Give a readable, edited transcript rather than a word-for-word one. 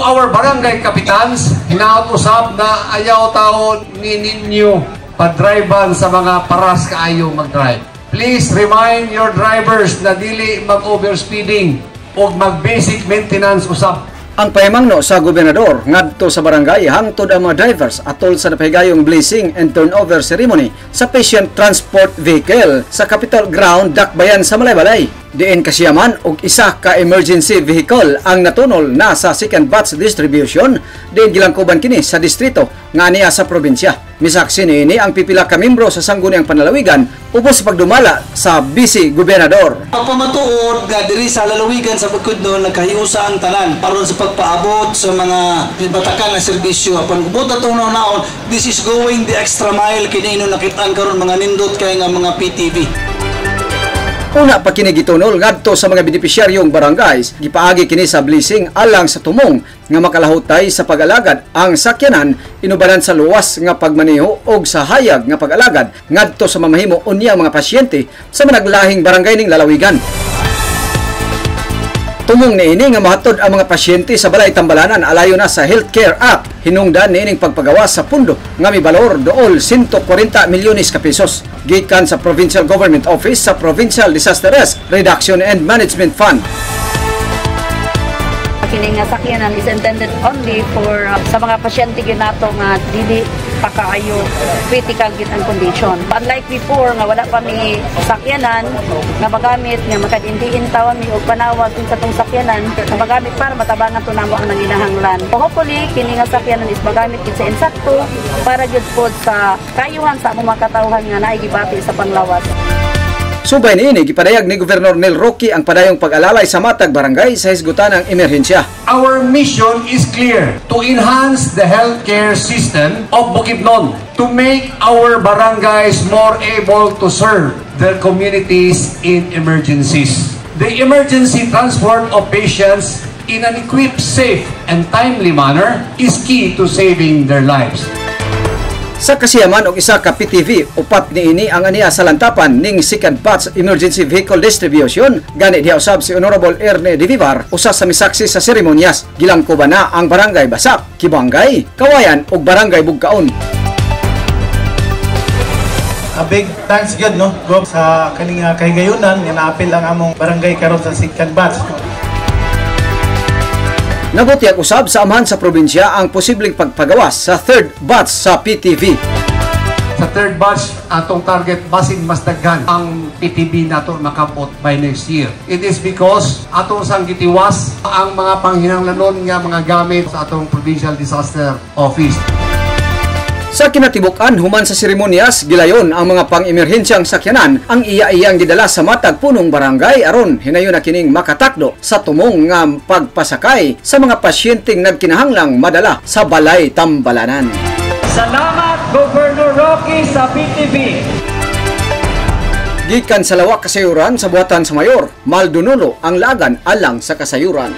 our barangay kapitans, hinaot usab na ayaw tao ninyo padriban sa mga paras kaayo mag-drive. Please remind your drivers na dili mag-overspeeding o mag-basic maintenance usab. Ang pahimangno sa gobernador ngadto sa barangay hangtod ang mga drivers atol sa napahigayong blessing and turnover ceremony sa patient transport vehicle sa Capitol Ground, Dakbayan sa Malaybalay. Diin kasiyaman og isa ka emergency vehicle ang natunol na sa second batch distribution diin gilangkuban kini sa distrito nga niya sa probinsya. Misaksi niini ang pipila ka membro sa sangguniang panlalawigan ubos sa pagdumala sa Vice Gobernador. Pagpamatuod nga diri sa lalawigan sa Bukidnon nagkahiusa ang tanan aron sa pagpaabot sa mga batakan nga serbisyo. Apan ubot atong naon, this is going the extra mile kini ino nakit-an karon mga nindot kay nga mga PTV. Una pa kini gitunol ngadto sa mga benepisyaryong barangays, gipaagi kini sa blessing alang sa tumong nga makalahutay sa pag-alagad ang sakyanan inubanan sa luwas nga pagmaneho og sa hayag nga pag-alagad ngadto sa mamahimo unya mga pasyente sa managlahing barangay ning lalawigan. Tumong niini nga mahatod ang mga pasyente sa balay Tambalanan alayo na sa Healthcare Act. Hinungdan niining pagpagawas sa pundo nga may balor dool 140 milyones ka pesos gikan sa Provincial Government Office sa Provincial Disaster Risk Reduction and Management Fund. Kini nga sakyanan is intended only for sa mga pasyente ginato nga dili pa kaayo critical gid ang condition. Unlike before nga wala pa mi sakyanan nga magamit nga makadindiin tawon mi og panawag sa tong sakyanan nga magamit para matabangan to namo ang nanginahanglan. Hopefully kini nga sakyanan is magamit gid sa insakto para gid pod sa kayuhan sa among mga katawhan nga naay gibati sa panglawas. Subay niini gipadayag ni Gobernador Nel Roque ang padayong pag-alalay sa matag barangay sa hisgutan ng emerhensya. Our mission is clear: to enhance the healthcare system of Bukidnon, to make our barangays more able to serve their communities in emergencies. The emergency transport of patients in an equipped, safe, and timely manner is key to saving their lives. Sa kasiyaman og isa ka PTV, upat niini ang aniya sa lantapan ning second batch emergency vehicle distribution. Gani diha usab si Honorable Erne de Vivar, usa sa misaksi sa seremonyas. Gilangkuban na ang barangay Basak, Kibangay, Kawayan ug barangay Bugkaon. A big thanks God no, Gob, sa kaning kahigayunan nga naapil ang among barangay karon sa second batch. Nabutiag usab sa amahan sa probinsya ang posibleng pagpagawas sa third batch sa PTV. Sa third batch, atong target basing mas daghan ang PTV nato makabot by next year. It is because atong sang gitiwas ang mga panghinanglanon nga mga gamit sa atong Provincial Disaster Office. Sa kinatibuk-an human sa seremonyas, gilayon ang mga pang-emerhensyang sakyanan ang iya-iyang gidala sa matag punong barangay aron hinayon na kining makatakdo sa tumong nga pagpasakay sa mga pasyenteng nagkinahanglang madala sa balay Tambalanan. Salamat Governor Roque sa PTV. Gikan sa lawak kasayuran sa buhatan sa mayor, Maldunulo ang lagan alang sa kasayuran.